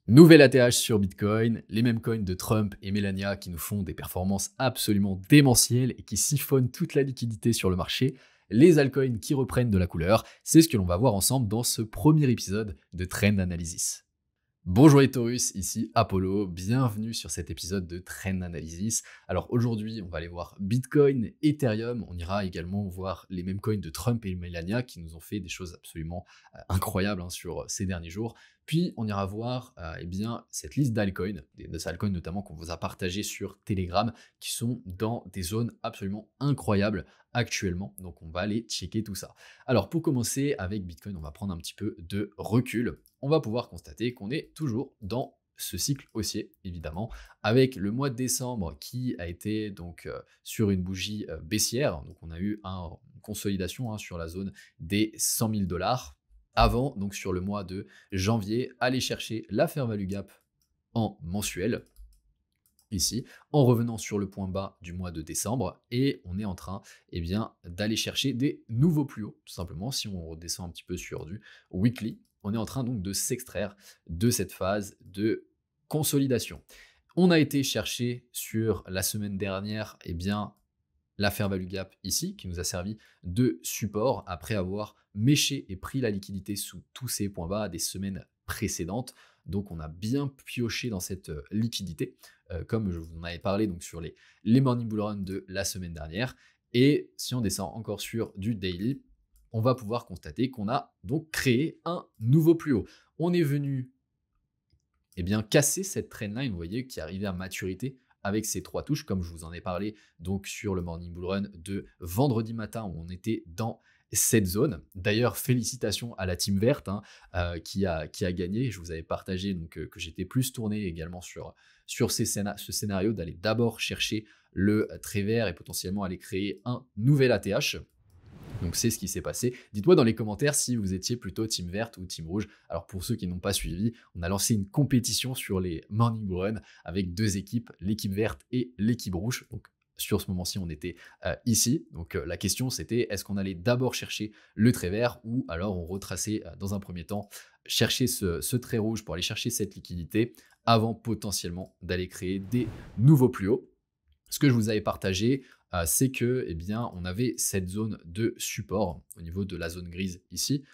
Nouvel ATH sur Bitcoin, les mêmes coins de Trump et Melania qui nous font des performances absolument démentielles et qui siphonnent toute la liquidité sur le marché, les altcoins qui reprennent de la couleur, c'est ce que l'on va voir ensemble dans ce premier épisode de Trend Analysis. Bonjour les Taurus, ici Apollo, bienvenue sur cet épisode de Trend Analysis. Alors aujourd'hui, on va aller voir Bitcoin, Ethereum, on ira également voir les mêmes coins de Trump et Melania qui nous ont fait des choses absolument incroyables sur ces derniers jours. Puis on ira voir cette liste d'altcoins, de ces altcoins notamment qu'on vous a partagé sur Telegram, qui sont dans des zones absolument incroyables actuellement. Donc on va aller checker tout ça. Alors pour commencer avec Bitcoin, on va prendre un petit peu de recul. On va pouvoir constater qu'on est toujours dans ce cycle haussier, évidemment, avec le mois de décembre qui a été donc sur une bougie baissière. Donc on a eu une consolidation sur la zone des 100 000 dollars. Avant, donc sur le mois de janvier, aller chercher la fair value gap en mensuel, ici, en revenant sur le point bas du mois de décembre, et on est en train d'aller chercher des nouveaux plus hauts, tout simplement. Si on redescend un petit peu sur du weekly, on est en train donc de s'extraire de cette phase de consolidation. On a été chercher sur la semaine dernière la fair value gap ici, qui nous a servi de support après avoir méché et pris la liquidité sous tous ces points bas des semaines précédentes. Donc on a bien pioché dans cette liquidité, comme je vous en avais parlé donc sur les Morning Bull Run de la semaine dernière. Et si on descend encore sur du daily, on va pouvoir constater qu'on a donc créé un nouveau plus haut. On est venu casser cette trendline, vous voyez, qui est arrivée à maturité avec ces trois touches, comme je vous en ai parlé donc sur le Morning Bull Run de vendredi matin où on était dans cette zone. D'ailleurs, félicitations à la team verte qui a gagné. Je vous avais partagé donc, que j'étais plus tourné également sur ce scénario d'aller d'abord chercher le trait vert et potentiellement aller créer un nouvel ATH. Donc c'est ce qui s'est passé. Dites-moi dans les commentaires si vous étiez plutôt team verte ou team rouge. Alors pour ceux qui n'ont pas suivi, on a lancé une compétition sur les Morning Bull Run avec deux équipes, l'équipe verte et l'équipe rouge. Donc sur ce moment-ci, on était ici. Donc la question c'était, est-ce qu'on allait d'abord chercher le trait vert ou alors on retraçait dans un premier temps, chercher ce trait rouge pour aller chercher cette liquidité avant potentiellement d'aller créer des nouveaux plus hauts. Ce que je vous avais partagé, c'est que, on avait cette zone de support au niveau de la zone grise ici,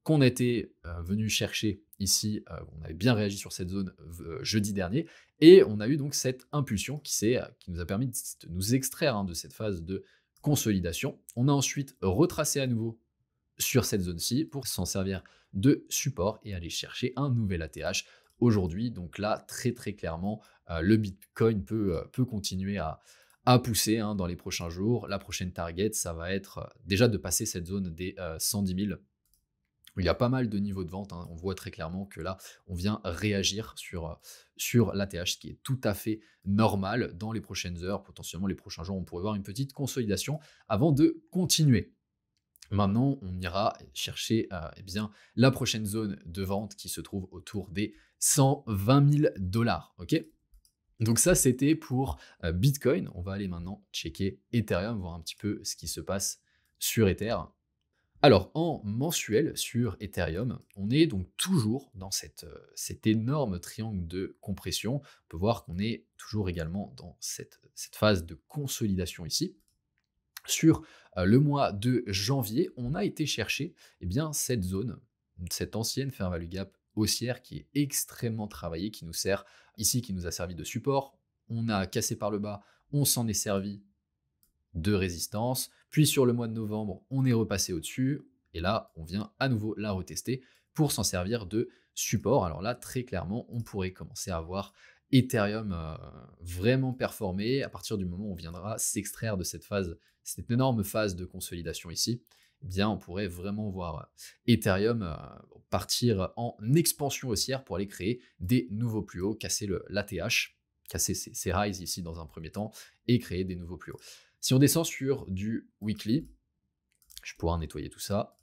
qu'on était venu chercher ici. On avait bien réagi sur cette zone jeudi dernier, et on a eu donc cette impulsion qui nous a permis de nous extraire de cette phase de consolidation. On a ensuite retracé à nouveau sur cette zone-ci pour s'en servir de support et aller chercher un nouvel ATH aujourd'hui. Donc là, très très clairement, le Bitcoin peut continuer à pousser dans les prochains jours. La prochaine target, ça va être déjà de passer cette zone des 110 000. Il y a pas mal de niveaux de vente. On voit très clairement que là, on vient réagir sur l'ATH, ce qui est tout à fait normal dans les prochaines heures. Potentiellement, les prochains jours, on pourrait voir une petite consolidation avant de continuer. Maintenant, on ira chercher la prochaine zone de vente qui se trouve autour des 120 000 dollars. Ok, donc ça, c'était pour Bitcoin. On va aller maintenant checker Ethereum, voir un petit peu ce qui se passe sur Ether. Alors, en mensuel sur Ethereum, on est donc toujours dans cet énorme triangle de compression. On peut voir qu'on est toujours également dans cette phase de consolidation ici. Sur le mois de janvier, on a été chercher cette zone, cette ancienne fair value gap haussière qui est extrêmement travaillée, qui nous sert ici, qui nous a servi de support. On a cassé par le bas, on s'en est servi de résistance. Puis sur le mois de novembre, on est repassé au-dessus. Et là, on vient à nouveau la retester pour s'en servir de support. Alors là, très clairement, on pourrait commencer à voir Ethereum vraiment performer à partir du moment où on viendra s'extraire de cette énorme phase de consolidation ici. On pourrait vraiment voir Ethereum partir en expansion haussière pour aller créer des nouveaux plus hauts, casser l'ATH, casser ces highs ici dans un premier temps et créer des nouveaux plus hauts. Si on descend sur du weekly, je vais pouvoir nettoyer tout ça.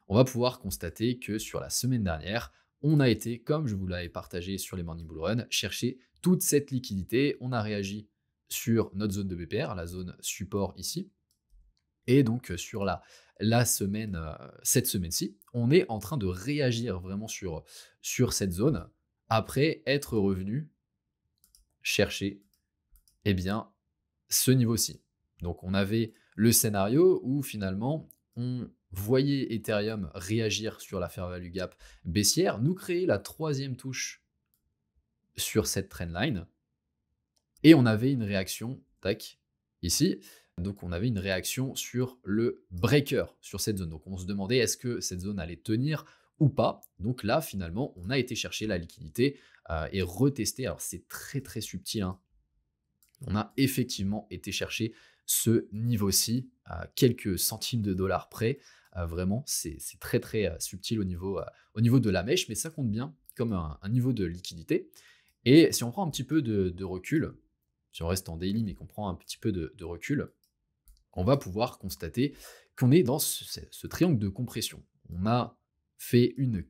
On va pouvoir constater que sur la semaine dernière, on a été, comme je vous l'avais partagé sur les Morning Bull Run, chercher toute cette liquidité. On a réagi sur notre zone de BPR, la zone support ici. Et donc sur cette semaine-ci, on est en train de réagir vraiment sur cette zone après être revenu chercher, eh bien, ce niveau-ci. Donc on avait le scénario où finalement on voyait Ethereum réagir sur la fair value gap baissière, nous créer la troisième touche sur cette trendline, et on avait une réaction, tac, ici. Donc on avait une réaction sur le breaker, sur cette zone. Donc on se demandait est-ce que cette zone allait tenir ou pas. Donc là, finalement, on a été chercher la liquidité et retester. Alors c'est très très subtil, hein. On a effectivement été chercher ce niveau-ci à quelques centimes de dollars près. Vraiment, c'est très très subtil au niveau de la mèche, mais ça compte bien comme un niveau de liquidité. Et si on prend un petit peu de recul, si on reste en daily mais qu'on prend un petit peu de recul, on va pouvoir constater qu'on est dans ce triangle de compression. On a fait une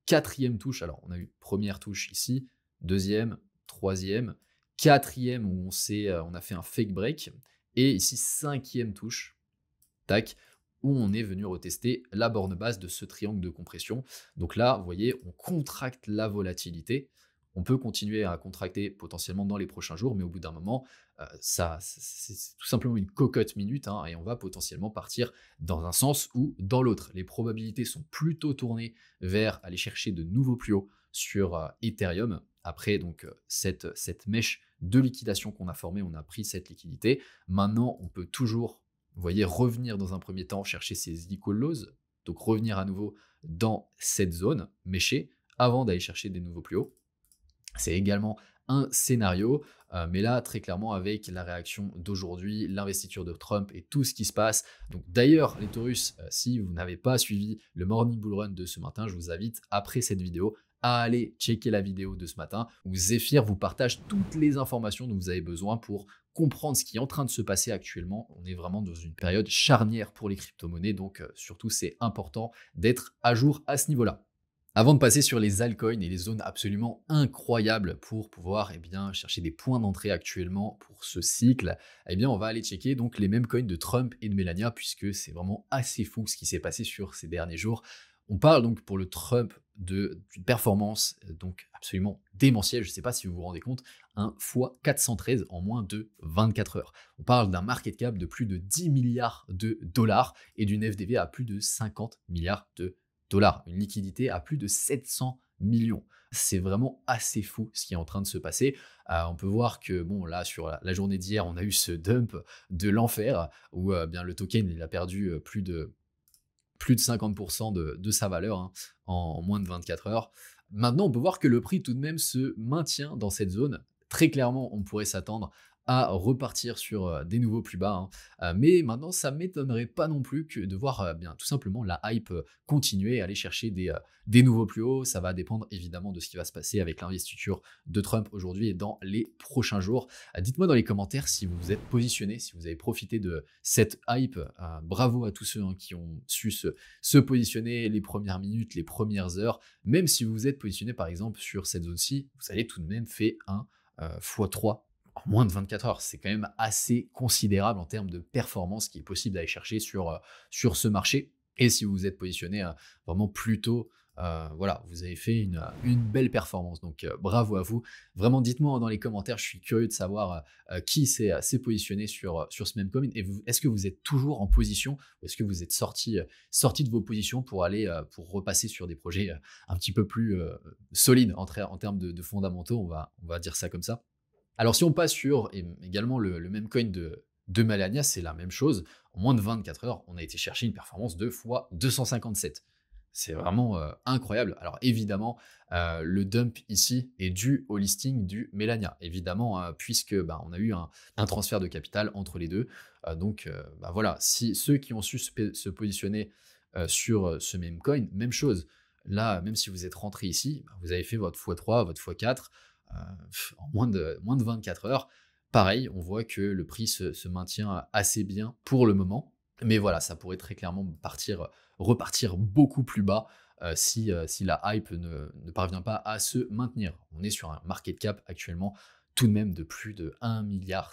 quatrième touche. Alors, on a eu première touche ici, deuxième, troisième, quatrième où on a fait un fake break, et ici cinquième touche, tac, où on est venu retester la borne basse de ce triangle de compression. Donc là, vous voyez, on contracte la volatilité. On peut continuer à contracter potentiellement dans les prochains jours, mais au bout d'un moment, c'est tout simplement une cocotte minute, hein, et on va potentiellement partir dans un sens ou dans l'autre. Les probabilités sont plutôt tournées vers aller chercher de nouveaux plus hauts sur Ethereum. Après donc cette mèche de liquidation qu'on a formée, on a pris cette liquidité. Maintenant, on peut toujours, vous voyez, revenir dans un premier temps chercher ces equal lows, donc revenir à nouveau dans cette zone méchée avant d'aller chercher des nouveaux plus hauts. C'est également un scénario, mais là, très clairement, avec la réaction d'aujourd'hui, l'investiture de Trump et tout ce qui se passe. Donc d'ailleurs, les Taurus, si vous n'avez pas suivi le Morning Bull Run de ce matin, je vous invite, après cette vidéo, à aller checker la vidéo de ce matin, où Zephyr vous partage toutes les informations dont vous avez besoin pour comprendre ce qui est en train de se passer actuellement. On est vraiment dans une période charnière pour les crypto-monnaies, donc surtout, c'est important d'être à jour à ce niveau-là. Avant de passer sur les altcoins et les zones absolument incroyables pour pouvoir chercher des points d'entrée actuellement pour ce cycle, on va aller checker donc les mêmes coins de Trump et de Melania, puisque c'est vraiment assez fou ce qui s'est passé sur ces derniers jours. On parle donc pour le Trump d'une performance donc absolument démentielle. Je ne sais pas si vous vous rendez compte, un x 413 en moins de 24 heures. On parle d'un market cap de plus de 10 milliards de dollars et d'une FDV à plus de 50 milliards de dollars, une liquidité à plus de 700 millions. C'est vraiment assez fou ce qui est en train de se passer. On peut voir que bon, là sur la journée d'hier, on a eu ce dump de l'enfer où bien le token il a perdu plus de 50% de sa valeur, hein, en moins de 24 heures. Maintenant, on peut voir que le prix tout de même se maintient dans cette zone. Très clairement, on pourrait s'attendre à repartir sur des nouveaux plus bas, hein. Mais maintenant, ça m'étonnerait pas non plus que de voir tout simplement la hype continuer, aller chercher des nouveaux plus hauts. Ça va dépendre évidemment de ce qui va se passer avec l'investiture de Trump aujourd'hui et dans les prochains jours. Dites-moi dans les commentaires si vous vous êtes positionné, si vous avez profité de cette hype. Bravo à tous ceux, hein, qui ont su se positionner les premières minutes, les premières heures. Même si vous vous êtes positionné par exemple sur cette zone-ci, vous avez tout de même fait un x3 en moins de 24 heures. C'est quand même assez considérable en termes de performance qui est possible d'aller chercher sur ce marché. Et si vous vous êtes positionné vraiment plus tôt, voilà, vous avez fait une belle performance. Donc bravo à vous. Vraiment, dites-moi dans les commentaires, je suis curieux de savoir qui s'est positionné sur ce même coin. Et est-ce que vous êtes toujours en position ou est-ce que vous êtes sorti de vos positions pour aller pour repasser sur des projets un petit peu plus solides en termes de fondamentaux, on va dire ça comme ça. Alors si on passe sur également le même coin de Melania, c'est la même chose. En moins de 24 heures, on a été chercher une performance de fois 257. C'est vraiment incroyable. Alors évidemment, le dump ici est dû au listing du Melania, évidemment, puisque on a eu un transfert de capital entre les deux. Donc voilà, si ceux qui ont su se positionner sur ce même coin, même chose. Là, même si vous êtes rentré ici, vous avez fait votre x3, votre x4, en moins de 24 heures. Pareil, on voit que le prix se maintient assez bien pour le moment. Mais voilà, ça pourrait très clairement repartir beaucoup plus bas si la hype ne parvient pas à se maintenir. On est sur un market cap actuellement tout de même de plus de 1,5 milliard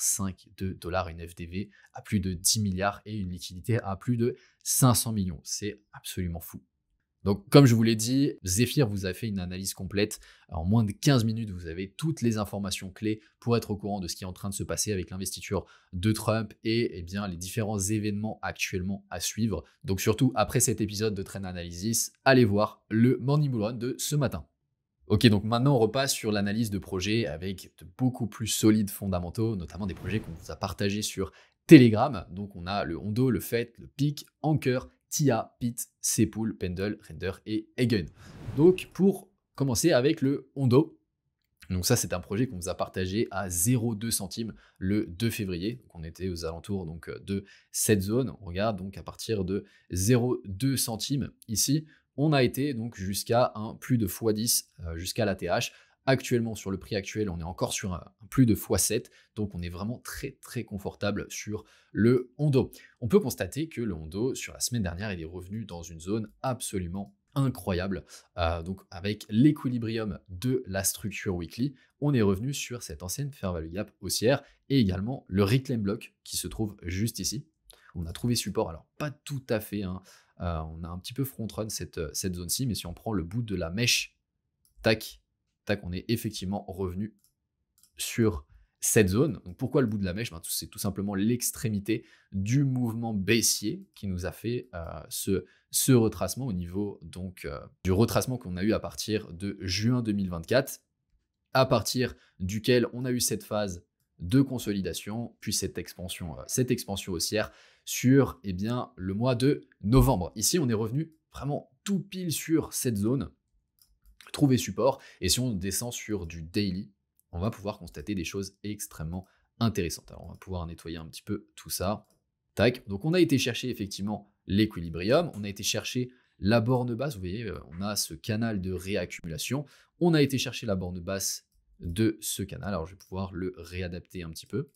de dollars, une FDV à plus de 10 milliards et une liquidité à plus de 500 millions. C'est absolument fou. Donc, comme je vous l'ai dit, Zephyr vous a fait une analyse complète. En moins de 15 minutes, vous avez toutes les informations clés pour être au courant de ce qui est en train de se passer avec l'investiture de Trump et eh bien, les différents événements actuellement à suivre. Donc, surtout, après cet épisode de Trend Analysis, allez voir le Morning Bull Run de ce matin. Ok, donc maintenant on repasse sur l'analyse de projets avec de beaucoup plus solides fondamentaux, notamment des projets qu'on vous a partagés sur Telegram. Donc on a le Hondo, le FET, le PIC, Anchor, TIA, PIT, Cpool, Pendle, Render et Eigen. Donc pour commencer avec le Hondo, donc ça c'est un projet qu'on vous a partagé à 0,2 centimes le 2 février. Donc on était aux alentours donc, de cette zone. On regarde donc à partir de 0,2 centimes ici. On a été donc jusqu'à un plus de x10 jusqu'à l'ATH. Actuellement, sur le prix actuel, on est encore sur un plus de x7. Donc, on est vraiment très, très confortable sur le Hondo. On peut constater que le Hondo, sur la semaine dernière, il est revenu dans une zone absolument incroyable. Donc, avec l'équilibrium de la structure weekly, on est revenu sur cette ancienne fair value gap haussière et également le reclaim block qui se trouve juste ici. On a trouvé support, alors pas tout à fait, hein, on a un petit peu front run cette zone-ci, mais si on prend le bout de la mèche, tac, tac, on est effectivement revenu sur cette zone. Donc pourquoi le bout de la mèche? C'est tout simplement l'extrémité du mouvement baissier qui nous a fait ce retracement au niveau donc, du retracement qu'on a eu à partir de juin 2024, à partir duquel on a eu cette phase de consolidation, puis cette expansion haussière sur eh bien, le mois de novembre. Ici, on est revenu vraiment tout pile sur cette zone, trouver support, et si on descend sur du daily, on va pouvoir constater des choses extrêmement intéressantes. Alors, on va pouvoir nettoyer un petit peu tout ça. Tac. Donc, on a été chercher effectivement l'équilibrium, on a été chercher la borne basse, vous voyez, on a ce canal de réaccumulation, on a été chercher la borne basse de ce canal, alors je vais pouvoir le réadapter un petit peu.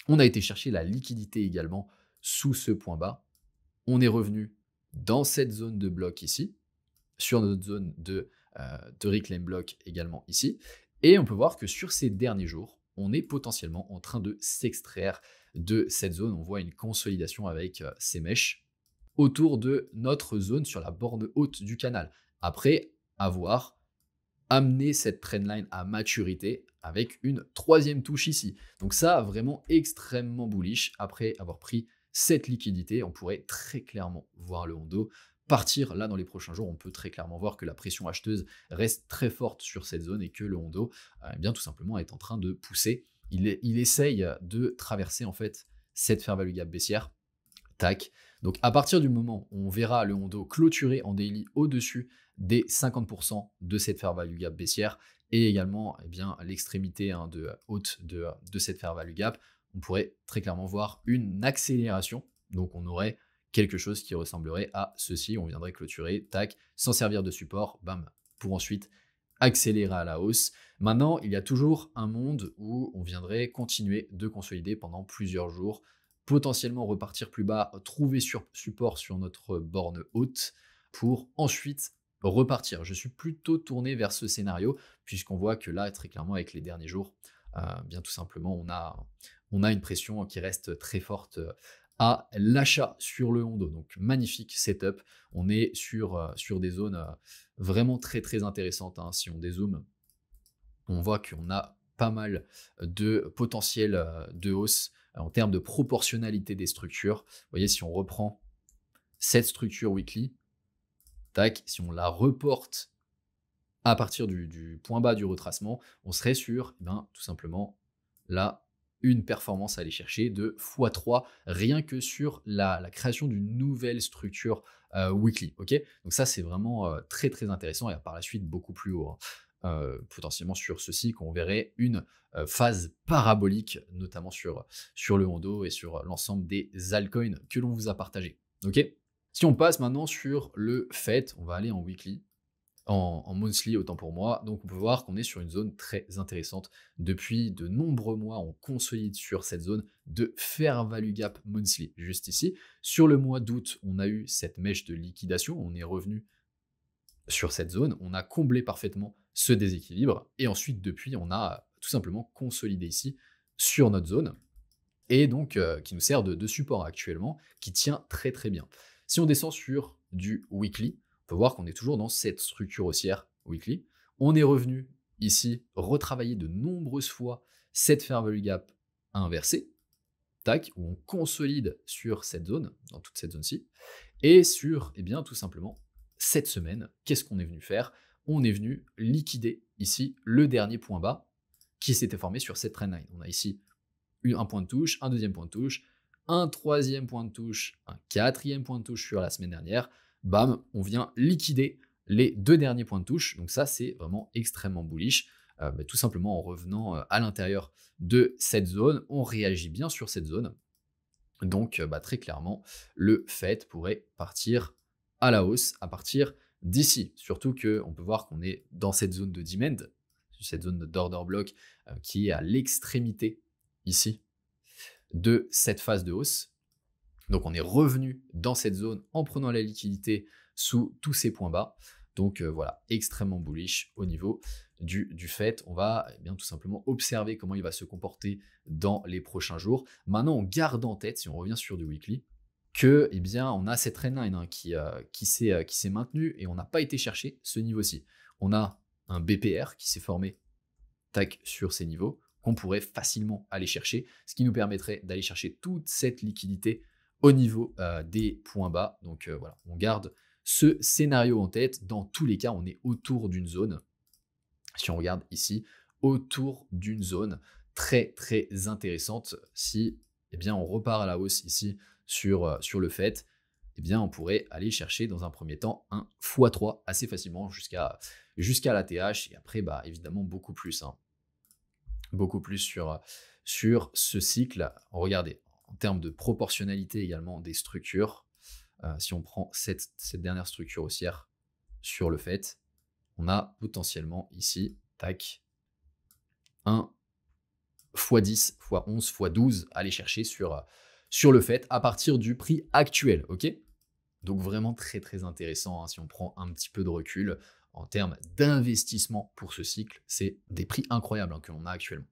On a été chercher la liquidité également sous ce point bas. On est revenu dans cette zone de bloc ici, sur notre zone de reclaim block également ici. Et on peut voir que sur ces derniers jours, on est potentiellement en train de s'extraire de cette zone. On voit une consolidation avec ces mèches autour de notre zone sur la borne haute du canal. Après avoir amené cette trendline à maturité avec une troisième touche ici. Donc ça, vraiment extrêmement bullish. Après avoir pris cette liquidité, on pourrait très clairement voir le Hondo partir là dans les prochains jours. On peut très clairement voir que la pression acheteuse reste très forte sur cette zone et que le Hondo, eh bien tout simplement, est en train de pousser. Il essaye de traverser en fait cette fair value gap baissière. Tac. Donc à partir du moment où on verra le Hondo clôturer en daily au-dessus des 50% de cette fair value gap baissière et également eh bien, l'extrémité de haute de cette fair value gap, on pourrait très clairement voir une accélération. Donc on aurait quelque chose qui ressemblerait à ceci. On viendrait clôturer, tac, s'en servir de support, bam, pour ensuite accélérer à la hausse. Maintenant, il y a toujours un monde où on viendrait continuer de consolider pendant plusieurs jours, potentiellement repartir plus bas, trouver support sur notre borne haute pour ensuite repartir. Je suis plutôt tourné vers ce scénario puisqu'on voit que là, très clairement, avec les derniers jours, bien tout simplement, on a une pression qui reste très forte à l'achat sur le Hondo. Donc magnifique setup. On est sur des zones vraiment très très intéressantes, hein. Si on dézoome, on voit qu'on a pas mal de potentiel de hausse en termes de proportionnalité des structures. Vous voyez, si on reprend cette structure weekly, tac, si on la reporte à partir du point bas du retracement, on serait sur tout simplement là une performance à aller chercher de x3 rien que sur la création d'une nouvelle structure weekly. Okay, donc ça, c'est vraiment très très intéressant et par la suite beaucoup plus haut. Hein. Potentiellement sur ceci qu'on verrait une phase parabolique, notamment sur le Hondo et sur l'ensemble des altcoins que l'on vous a partagé. Ok, si on passe maintenant sur le FET, on va aller en weekly. En monthly, autant pour moi. Donc on peut voir qu'on est sur une zone très intéressante. Depuis de nombreux mois, on consolide sur cette zone de fair value gap monthly, juste ici. Sur le mois d'août, on a eu cette mèche de liquidation, on est revenu sur cette zone, on a comblé parfaitement ce déséquilibre, et ensuite depuis, on a tout simplement consolidé ici sur notre zone, et donc qui nous sert de support actuellement, qui tient très très bien. Si on descend sur du weekly, peut voir qu'on est toujours dans cette structure haussière weekly. On est revenu ici retravailler de nombreuses fois cette fair value gap inversée, tac, où on consolide sur cette zone, dans toute cette zone-ci, et sur, eh bien, tout simplement, cette semaine, qu'est-ce qu'on est venu faire? On est venu liquider ici le dernier point bas qui s'était formé sur cette trendline. On a ici eu un point de touche, un deuxième point de touche, un troisième point de touche, un quatrième point de touche sur la semaine dernière. Bam, on vient liquider les 2 derniers points de touche. Donc ça, c'est vraiment extrêmement bullish. Tout simplement en revenant à l'intérieur de cette zone, on réagit bien sur cette zone. Donc très clairement, le Fed pourrait partir à la hausse à partir d'ici. Surtout qu'on peut voir qu'on est dans cette zone de demand, cette zone d'order block qui est à l'extrémité ici de cette phase de hausse. Donc on est revenu dans cette zone en prenant la liquidité sous tous ces points bas. Donc voilà, extrêmement bullish au niveau du fait. On va bien tout simplement observer comment il va se comporter dans les prochains jours. Maintenant, on garde en tête, si on revient sur du weekly, que bien, on a cette trendline qui s'est maintenue et on n'a pas été chercher ce niveau-ci. On a un BPR qui s'est formé tac, sur ces niveaux qu'on pourrait facilement aller chercher, ce qui nous permettrait d'aller chercher toute cette liquidité au niveau des points bas. Donc voilà, on garde ce scénario en tête. Dans tous les cas, on est autour d'une zone, si on regarde ici, autour d'une zone très très intéressante. Si on repart à la hausse ici sur le fait, on pourrait aller chercher dans un premier temps un x3 assez facilement jusqu'à la TH et après évidemment beaucoup plus. Beaucoup plus sur ce cycle. Regardez, en termes de proportionnalité également des structures, si on prend cette dernière structure haussière sur le fait, on a potentiellement ici, tac, un x10, x11, x12 à aller chercher sur le fait à partir du prix actuel, ok? Donc vraiment très très intéressant si on prend un petit peu de recul en termes d'investissement pour ce cycle, c'est des prix incroyables que l'on a actuellement.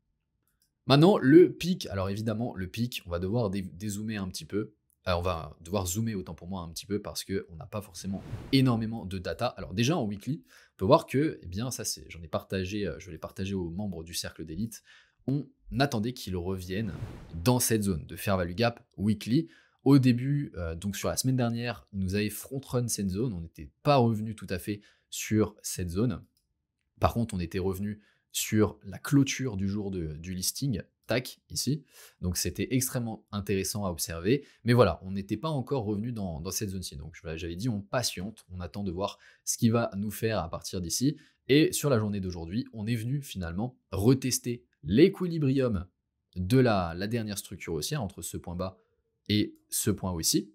Maintenant, le pic, alors évidemment, le pic, on va devoir dézoomer un petit peu. On va devoir zoomer autant pour moi un petit peu parce qu'on n'a pas forcément énormément de data. Alors déjà en weekly, on peut voir que, ça j'en ai partagé, je l'ai partagé aux membres du cercle d'élite, on attendait qu'ils reviennent dans cette zone de fair value gap weekly. Au début, donc sur la semaine dernière, ils nous avaient front-run cette zone, on n'était pas revenu tout à fait sur cette zone. Par contre, on était revenu sur la clôture du jour du listing, tac, ici. Donc c'était extrêmement intéressant à observer. Mais voilà, on n'était pas encore revenu dans cette zone-ci. Donc j'avais dit, on patiente, on attend de voir ce qu'il va nous faire à partir d'ici. Et sur la journée d'aujourd'hui, on est venu finalement retester l'équilibrium de la dernière structure haussière entre ce point bas et ce point haut ici.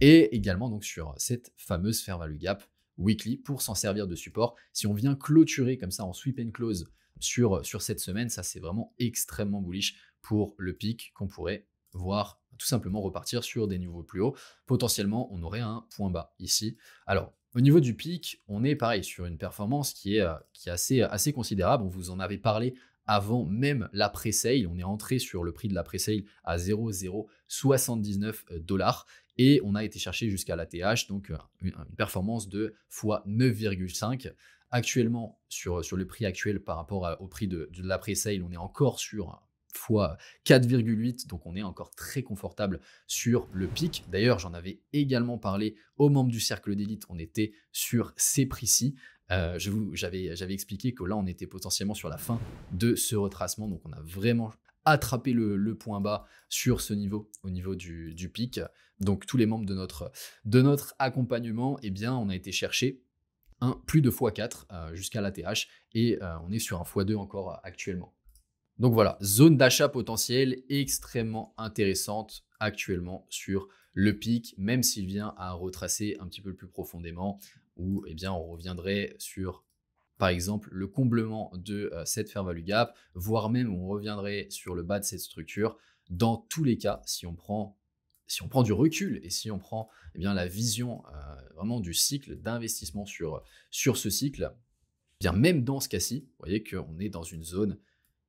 Et également donc sur cette fameuse fair value gap weekly pour s'en servir de support. Si on vient clôturer comme ça en sweep and close sur cette semaine, ça c'est vraiment extrêmement bullish pour le pic qu'on pourrait voir tout simplement repartir sur des niveaux plus hauts. Potentiellement, on aurait un point bas ici. Alors, au niveau du pic, on est pareil sur une performance qui est assez considérable. On vous en avait parlé avant même la pré-sale. On est entré sur le prix de la pré-sale à 0,079 $. Et on a été chercher jusqu'à l'ATH, donc une performance de x 9,5. Actuellement, sur le prix actuel par rapport au prix de la pré-sale, on est encore sur x 4,8, donc on est encore très confortable sur le pic. D'ailleurs, j'en avais également parlé aux membres du cercle d'élite, on était sur ces prix-ci. J'avais expliqué que là, on était potentiellement sur la fin de ce retracement, donc on a vraiment attraper le point bas sur ce niveau, au niveau du pic. Donc tous les membres de notre accompagnement, on a été chercher plus de x4 jusqu'à l'ATH et on est sur un x2 encore actuellement. Donc voilà, zone d'achat potentielle extrêmement intéressante actuellement sur le pic, même s'il vient à retracer un petit peu plus profondément, où on reviendrait sur par exemple le comblement de cette fair value gap, voire même on reviendrait sur le bas de cette structure. Dans tous les cas, si on prend du recul et si on prend la vision vraiment du cycle d'investissement sur ce cycle, même dans ce cas-ci, vous voyez qu'on est dans une zone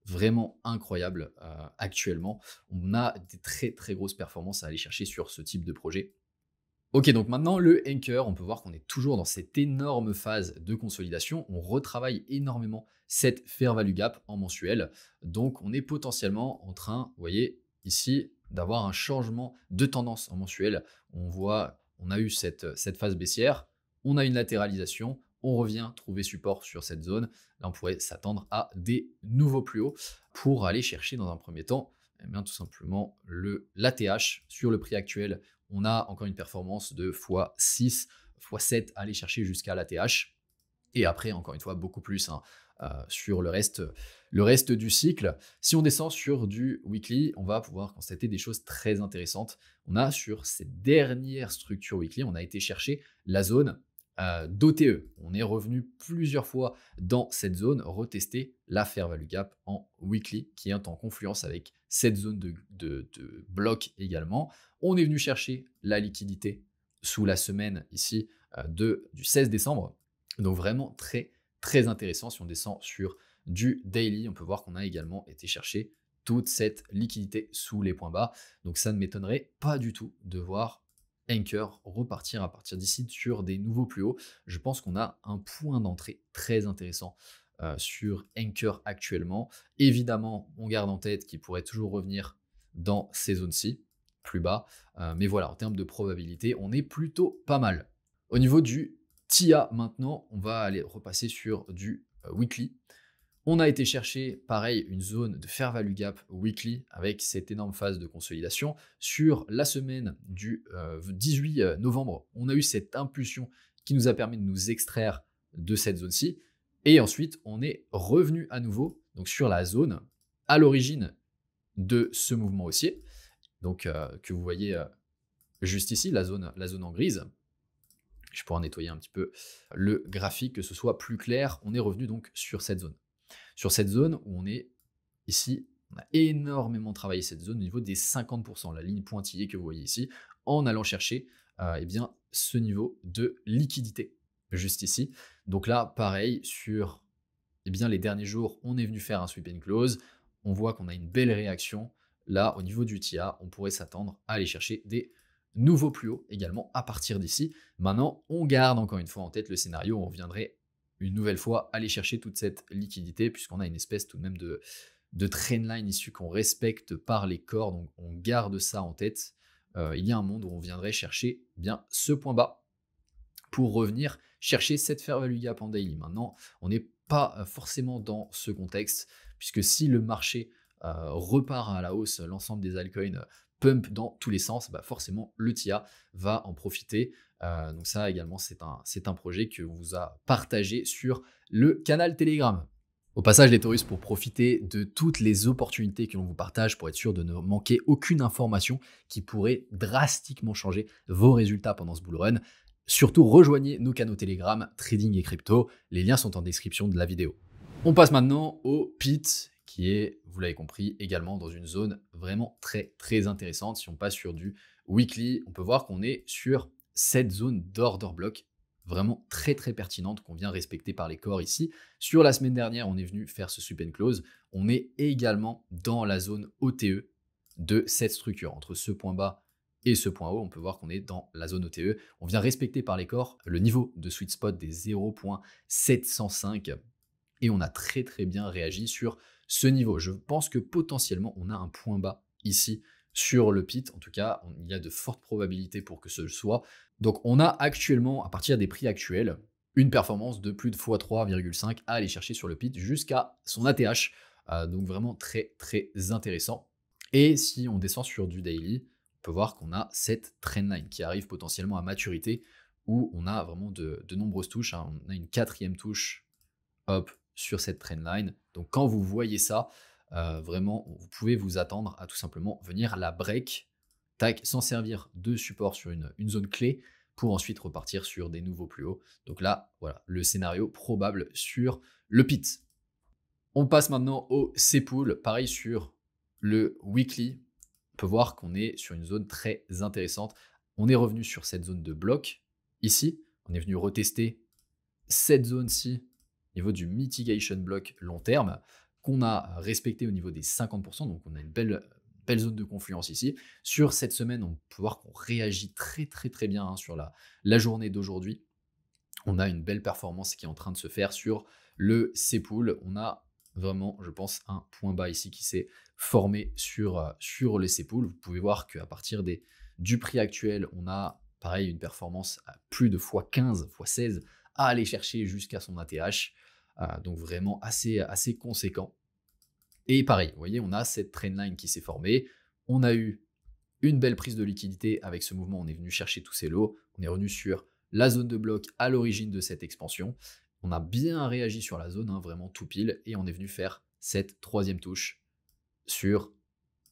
vraiment incroyable actuellement. On a des très très grosses performances à aller chercher sur ce type de projet. Ok, donc maintenant le anchor, on peut voir qu'on est toujours dans cette énorme phase de consolidation. On retravaille énormément cette fair value gap en mensuel. Donc on est potentiellement en train, vous voyez ici, d'avoir un changement de tendance en mensuel. On voit, on a eu cette phase baissière, on a une latéralisation, on revient trouver support sur cette zone. Là, on pourrait s'attendre à des nouveaux plus hauts pour aller chercher dans un premier temps, eh bien, tout simplement l'ATH sur le prix actuel. On a encore une performance de x6, x7, aller chercher jusqu'à l'ATH. Et après, encore une fois, beaucoup plus hein, sur le reste du cycle. Si on descend sur du weekly, on va pouvoir constater des choses très intéressantes. On a sur ces dernières structures weekly, on a été chercher la zone d'OTE. On est revenu plusieurs fois dans cette zone, retester la fair value gap en weekly, qui est en confluence avec cette zone de bloc également. On est venu chercher la liquidité sous la semaine ici du 16 décembre. Donc vraiment très très intéressant. Si on descend sur du daily, on peut voir qu'on a également été chercher toute cette liquidité sous les points bas. Donc ça ne m'étonnerait pas du tout de voir Anchor repartir à partir d'ici sur des nouveaux plus hauts. Je pense qu'on a un point d'entrée très intéressant sur Anchor actuellement. Évidemment, on garde en tête qu'il pourrait toujours revenir dans ces zones-ci, plus bas. Mais voilà, en termes de probabilité, on est plutôt pas mal. Au niveau du TIA maintenant, on va aller repasser sur du weekly. On a été chercher, pareil, une zone de fair value gap weekly avec cette énorme phase de consolidation. Sur la semaine du 18 novembre, on a eu cette impulsion qui nous a permis de nous extraire de cette zone-ci. Et ensuite, on est revenu à nouveau donc sur la zone à l'origine de ce mouvement haussier. Donc, que vous voyez juste ici, la zone en grise. Je pourrais nettoyer un petit peu le graphique, que ce soit plus clair. On est revenu donc sur cette zone. Sur cette zone où on est ici, on a énormément travaillé cette zone au niveau des 50%, la ligne pointillée que vous voyez ici, en allant chercher eh bien, ce niveau de liquidité, juste ici. Donc là, pareil, sur eh bien, les derniers jours, on est venu faire un sweep and close. On voit qu'on a une belle réaction. Là, au niveau du TIA, on pourrait s'attendre à aller chercher des nouveaux plus hauts également à partir d'ici. Maintenant, on garde encore une fois en tête le scénario où on viendrait une nouvelle fois aller chercher toute cette liquidité, puisqu'on a une espèce tout de même de trendline issue qu'on respecte par les corps, donc on garde ça en tête. Il y a un monde où on viendrait chercher bien ce point bas pour revenir chercher cette fair value gap en daily. Maintenant, on n'est pas forcément dans ce contexte, puisque si le marché repart à la hausse, l'ensemble des altcoins pump dans tous les sens, bah forcément le TIA va en profiter. Donc ça également, c'est un projet que vous a partagé sur le canal Telegram. Au passage, les Taurus, pour profiter de toutes les opportunités que l'on vous partage pour être sûr de ne manquer aucune information qui pourrait drastiquement changer vos résultats pendant ce bull run, surtout rejoignez nos canaux Telegram, Trading et Crypto. Les liens sont en description de la vidéo. On passe maintenant au PIT, qui est, vous l'avez compris, également dans une zone vraiment très très intéressante. Si on passe sur du weekly, on peut voir qu'on est sur cette zone d'order block vraiment très très pertinente qu'on vient respecter par les corps ici. Sur la semaine dernière, on est venu faire ce sweep and close. On est également dans la zone OTE de cette structure. Entre ce point bas et ce point haut, on peut voir qu'on est dans la zone OTE. On vient respecter par les corps le niveau de sweet spot des 0.705 et on a très très bien réagi sur ce niveau. Je pense que potentiellement, on a un point bas ici sur le PIT. En tout cas, il y a de fortes probabilités pour que ce soit. Donc, on a actuellement, à partir des prix actuels, une performance de plus de x3,5 à aller chercher sur le PIT jusqu'à son ATH. Donc, vraiment très, très intéressant. Et si on descend sur du daily, on peut voir qu'on a cette trendline qui arrive potentiellement à maturité où on a vraiment de nombreuses touches. On a une 4e touche, hop, sur cette trendline. Donc quand vous voyez ça, vraiment, vous pouvez vous attendre à tout simplement venir la break, tac, s'en servir de support sur une zone clé pour ensuite repartir sur des nouveaux plus hauts. Donc là, voilà, le scénario probable sur le PIT. On passe maintenant au C-Pool, pareil sur le weekly. On peut voir qu'on est sur une zone très intéressante. On est revenu sur cette zone de bloc ici. On est venu retester cette zone-ci niveau du mitigation block long terme qu'on a respecté au niveau des 50%, donc on a une belle belle zone de confluence ici. Sur cette semaine, on peut voir qu'on réagit très bien hein, sur la journée d'aujourd'hui. On a une belle performance qui est en train de se faire sur le C-Pool. On a vraiment, je pense, un point bas ici qui s'est formé sur le C-Pool. Vous pouvez voir qu'à partir du prix actuel, on a pareil une performance à plus de x15, x16 à aller chercher jusqu'à son ATH. Donc vraiment assez conséquent. Et pareil, vous voyez, on a cette trendline qui s'est formée. On a eu une belle prise de liquidité avec ce mouvement. On est venu chercher tous ces lots. On est revenu sur la zone de bloc à l'origine de cette expansion. On a bien réagi sur la zone, hein, vraiment tout pile. Et on est venu faire cette troisième touche sur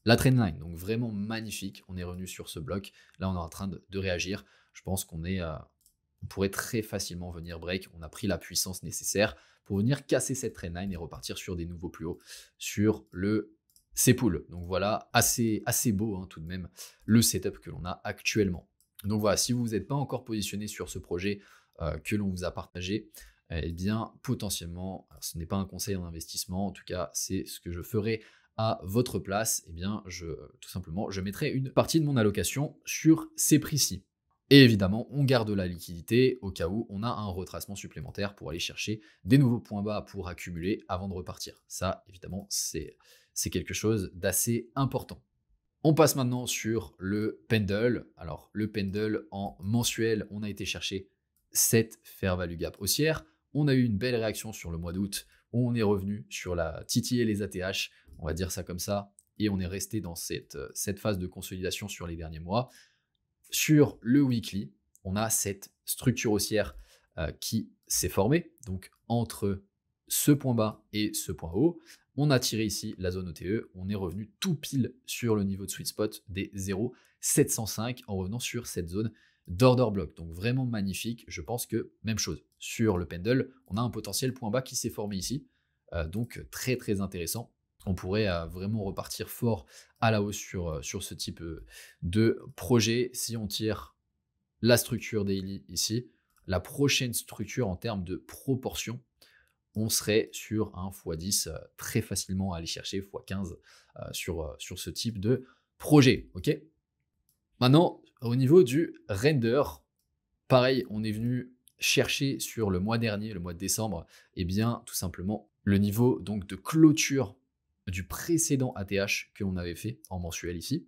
la trendline. Donc vraiment magnifique. On est revenu sur ce bloc. Là, on est en train de réagir. Je pense qu'on on pourrait très facilement venir break. On a pris la puissance nécessaire pour venir casser cette trendline et repartir sur des nouveaux plus hauts sur le C-Pool. Donc voilà, assez beau hein, tout de même le setup que l'on a actuellement. Donc voilà, si vous n'êtes pas encore positionné sur ce projet que l'on vous a partagé, eh bien potentiellement, ce n'est pas un conseil en investissement, en tout cas c'est ce que je ferai à votre place, eh bien tout simplement je mettrai une partie de mon allocation sur ces prix-ci. Et évidemment, on garde la liquidité au cas où on a un retracement supplémentaire pour aller chercher des nouveaux points bas pour accumuler avant de repartir. Ça, évidemment, c'est quelque chose d'assez important. On passe maintenant sur le pendule. Alors, le pendule en mensuel, on a été chercher cette fair value gap haussière. On a eu une belle réaction sur le mois d'août où on est revenu sur la titiller les ATH, on va dire ça comme ça, et on est resté dans cette phase de consolidation sur les derniers mois. Sur le weekly, on a cette structure haussière qui s'est formée, donc entre ce point bas et ce point haut. On a tiré ici la zone OTE, on est revenu tout pile sur le niveau de sweet spot des 0,705 en revenant sur cette zone d'order block. Donc vraiment magnifique, je pense que même chose. Sur le pendule, on a un potentiel point bas qui s'est formé ici, donc très intéressant. On pourrait vraiment repartir fort à la hausse sur ce type de projet. Si on tire la structure daily ici, la prochaine structure en termes de proportion, on serait sur un x10 très facilement à aller chercher, x15 sur ce type de projet. Ok. Maintenant, au niveau du render, pareil, on est venu chercher sur le mois dernier, le mois de décembre, et bien tout simplement le niveau donc de clôture du précédent ATH que l'on avait fait en mensuel ici.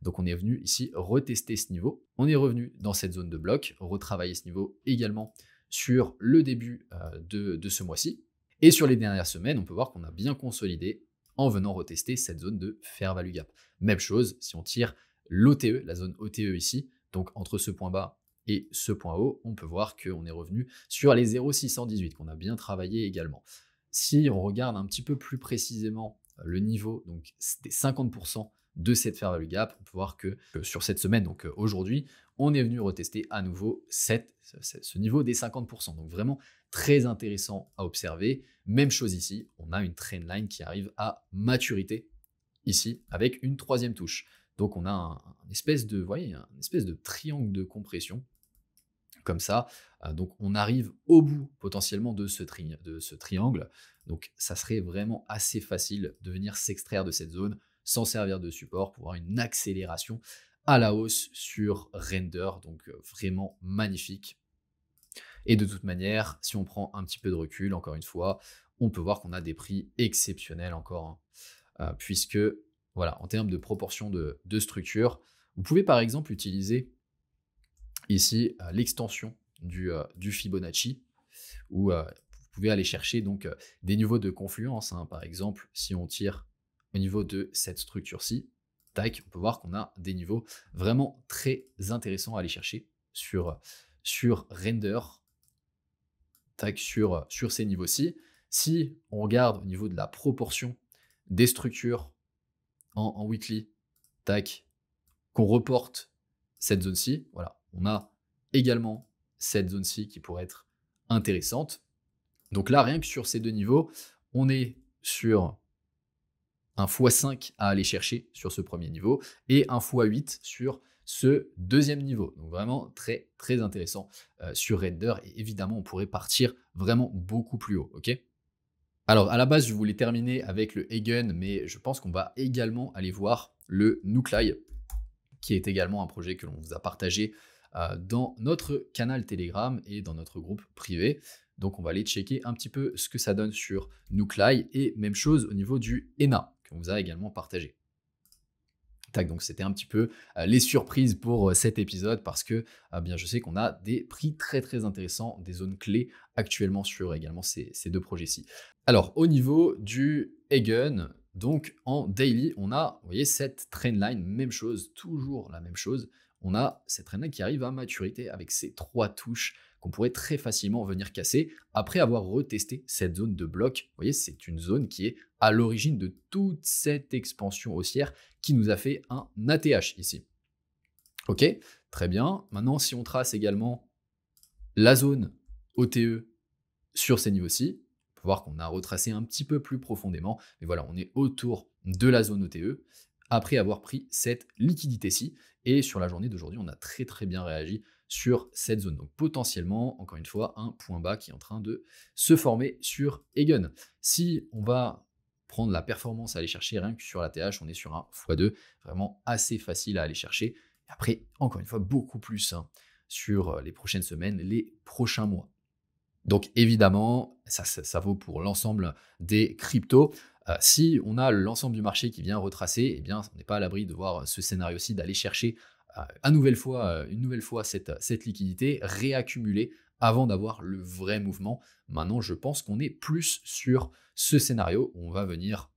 Donc on est venu ici retester ce niveau. On est revenu dans cette zone de bloc, retravailler ce niveau également sur le début de ce mois-ci. Et sur les dernières semaines, on peut voir qu'on a bien consolidé en venant retester cette zone de fair value gap. Même chose, si on tire l'OTE, la zone OTE ici, donc entre ce point bas et ce point haut, on peut voir qu'on est revenu sur les 0,618 qu'on a bien travaillé également. Si on regarde un petit peu plus précisément le niveau, donc des 50% de cette fair value gap, on peut voir que sur cette semaine, donc aujourd'hui, on est venu retester à nouveau ce niveau des 50%. Donc vraiment très intéressant à observer. Même chose ici, on a une trendline qui arrive à maturité ici avec une troisième touche. Donc on a un espèce de triangle de compression comme ça. Donc on arrive au bout potentiellement de ce triangle. Donc ça serait vraiment assez facile de venir s'extraire de cette zone, s'en servir de support pour avoir une accélération à la hausse sur render. Donc vraiment magnifique. Et de toute manière, si on prend un petit peu de recul, encore une fois, on peut voir qu'on a des prix exceptionnels encore, hein, puisque voilà, en termes de proportion de structure, vous pouvez par exemple utiliser ici l'extension du Fibonacci, où vous pouvez aller chercher donc des niveaux de confluence, hein. Par exemple, si on tire au niveau de cette structure-ci, tac, on peut voir qu'on a des niveaux vraiment très intéressants à aller chercher sur render, tac, sur ces niveaux-ci. Si on regarde au niveau de la proportion des structures en weekly, tac, qu'on reporte cette zone-ci, voilà, on a également cette zone-ci qui pourrait être intéressante. Donc là, rien que sur ces deux niveaux, on est sur un x5 à aller chercher sur ce premier niveau et un x8 sur ce deuxième niveau. Donc vraiment très intéressant sur Render, et évidemment on pourrait partir vraiment beaucoup plus haut. Ok. Alors à la base je voulais terminer avec le Eigen, mais je pense qu'on va également aller voir le Nuclei, qui est également un projet que l'on vous a partagé dans notre canal Telegram et dans notre groupe privé. Donc on va aller checker un petit peu ce que ça donne sur Nuclei, et même chose au niveau du ENA, qu'on vous a également partagé. Tac, donc c'était un petit peu les surprises pour cet épisode, parce que bien je sais qu'on a des prix très très intéressants, des zones clés actuellement sur également ces deux projets-ci. Alors au niveau du Eigen, donc en daily, on a, vous voyez, cette trendline, même chose, toujours la même chose. On a cette trendline qui arrive à maturité avec ces 3 touches qu'on pourrait très facilement venir casser après avoir retesté cette zone de bloc. Vous voyez, c'est une zone qui est à l'origine de toute cette expansion haussière qui nous a fait un ATH ici. Ok, très bien. Maintenant, si on trace également la zone OTE sur ces niveaux-ci, on peut voir qu'on a retracé un petit peu plus profondément, mais voilà, on est autour de la zone OTE après avoir pris cette liquidité-ci. Et sur la journée d'aujourd'hui, on a très très bien réagi sur cette zone. Donc potentiellement, encore une fois, un point bas qui est en train de se former sur Eigen. Si on va prendre la performance à aller chercher, rien que sur la TH, on est sur un x2, vraiment assez facile à aller chercher. Et après, encore une fois, beaucoup plus sur les prochaines semaines, les prochains mois. Donc évidemment, ça vaut pour l'ensemble des cryptos. Si on a l'ensemble du marché qui vient retracer, eh bien, on n'est pas à l'abri de voir ce scénario-ci, d'aller chercher une nouvelle fois cette liquidité, réaccumuler avant d'avoir le vrai mouvement. Maintenant, je pense qu'on est plus sur ce scénario où on va venir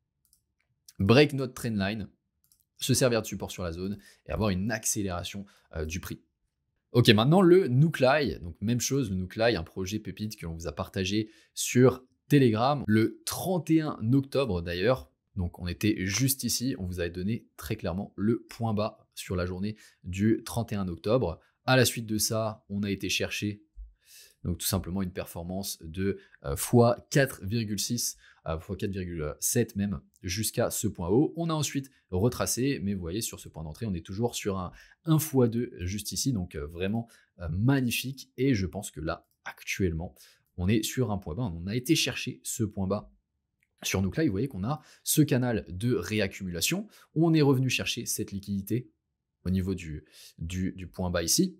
break notre trendline, se servir de support sur la zone et avoir une accélération du prix. Ok, maintenant le Nuclei, donc même chose, le Nuclei, un projet pépite que l'on vous a partagé sur Telegram le 31 octobre d'ailleurs. Donc on était juste ici, on vous avait donné très clairement le point bas sur la journée du 31 octobre. À la suite de ça, on a été chercher donc tout simplement une performance de x4,6, x4,7 même, jusqu'à ce point haut. On a ensuite retracé, mais vous voyez, sur ce point d'entrée, on est toujours sur un x2 juste ici, donc vraiment magnifique. Et je pense que là, actuellement, on est sur un point bas. On a été chercher ce point bas sur Nuclei. Vous voyez qu'on a ce canal de réaccumulation. On est revenu chercher cette liquidité au niveau du point bas ici.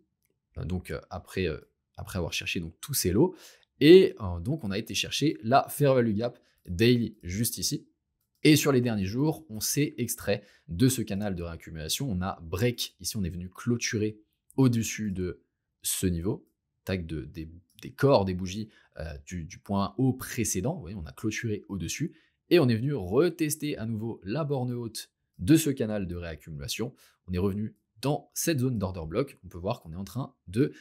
Donc après avoir cherché donc tous ces lots, et donc on a été chercher la Fair Value Gap Daily juste ici. Et sur les derniers jours, on s'est extrait de ce canal de réaccumulation. On a break, ici on est venu clôturer au-dessus de ce niveau, tac, des corps, des bougies du point haut précédent. Vous voyez, on a clôturé au-dessus, et on est venu retester à nouveau la borne haute de ce canal de réaccumulation. On est revenu dans cette zone d'order block. On peut voir qu'on est en train de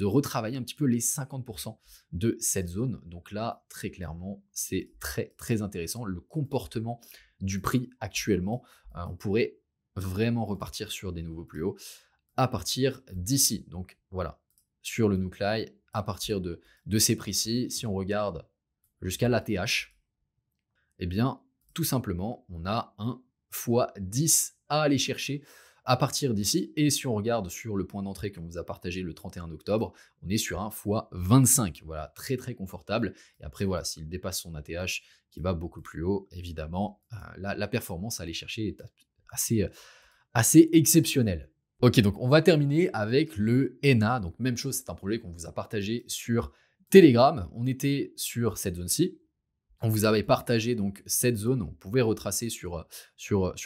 retravailler un petit peu les 50% de cette zone. Donc là, très clairement, c'est très très intéressant. Le comportement du prix actuellement, on pourrait vraiment repartir sur des nouveaux plus hauts à partir d'ici. Donc voilà, sur le Nuclei, à partir de ces prix-ci, si on regarde jusqu'à l'ATH, eh bien, tout simplement, on a un x10 à aller chercher à partir d'ici. Et si on regarde sur le point d'entrée qu'on vous a partagé le 31 octobre, on est sur un x25. Voilà, très très confortable. Et après, voilà, s'il dépasse son ATH qui va beaucoup plus haut, évidemment, la performance à aller chercher est assez exceptionnelle. Ok, donc on va terminer avec le ENA. Donc même chose, c'est un projet qu'on vous a partagé sur Telegram. On était sur cette zone-ci. On vous avait partagé donc cette zone. On pouvait retracer sur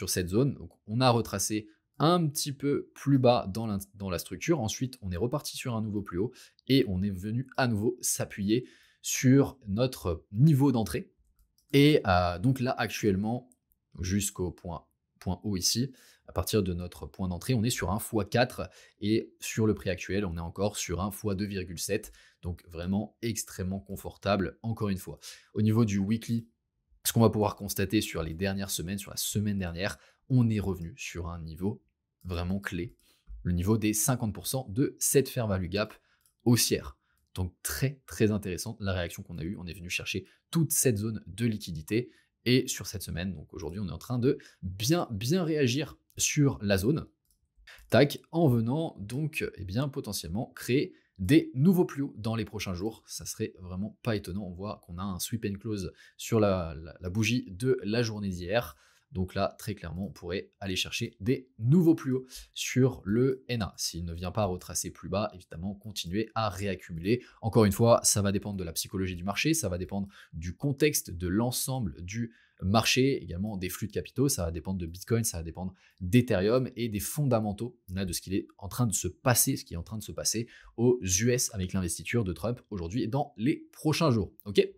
cette zone. Donc on a retracé un petit peu plus bas dans la structure. Ensuite, on est reparti sur un nouveau plus haut et on est venu à nouveau s'appuyer sur notre niveau d'entrée. Et donc là, actuellement, jusqu'au point haut ici, à partir de notre point d'entrée, on est sur un x4 et sur le prix actuel, on est encore sur un x2,7. Donc vraiment extrêmement confortable, encore une fois. Au niveau du weekly, ce qu'on va pouvoir constater sur les dernières semaines, sur la semaine dernière, on est revenu sur un niveau vraiment clé, le niveau des 50% de cette fair value gap haussière. Donc très très intéressante la réaction qu'on a eue. On est venu chercher toute cette zone de liquidité, et sur cette semaine, donc aujourd'hui, on est en train de bien réagir sur la zone. Tac, en venant donc potentiellement créer des nouveaux plus hauts dans les prochains jours. Ça serait vraiment pas étonnant. On voit qu'on a un sweep and close sur la bougie de la journée d'hier. Donc là, très clairement, on pourrait aller chercher des nouveaux plus hauts sur le NA. S'il ne vient pas retracer plus bas, évidemment, continuer à réaccumuler. Encore une fois, ça va dépendre de la psychologie du marché, ça va dépendre du contexte, de l'ensemble du marché, également des flux de capitaux, ça va dépendre de Bitcoin, ça va dépendre d'Ethereum et des fondamentaux là, de ce qui est en train de se passer, ce qui est en train de se passer aux US avec l'investiture de Trump aujourd'hui et dans les prochains jours. Ok ?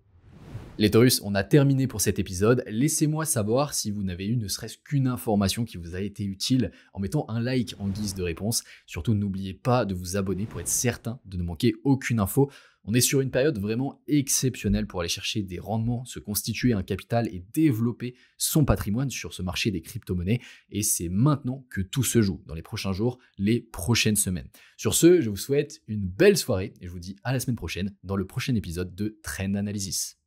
Les Taurus, on a terminé pour cet épisode. Laissez-moi savoir si vous n'avez eu ne serait-ce qu'une information qui vous a été utile en mettant un like en guise de réponse. Surtout, n'oubliez pas de vous abonner pour être certain de ne manquer aucune info. On est sur une période vraiment exceptionnelle pour aller chercher des rendements, se constituer un capital et développer son patrimoine sur ce marché des crypto-monnaies. Et c'est maintenant que tout se joue, dans les prochains jours, les prochaines semaines. Sur ce, je vous souhaite une belle soirée et je vous dis à la semaine prochaine dans le prochain épisode de Trend Analysis.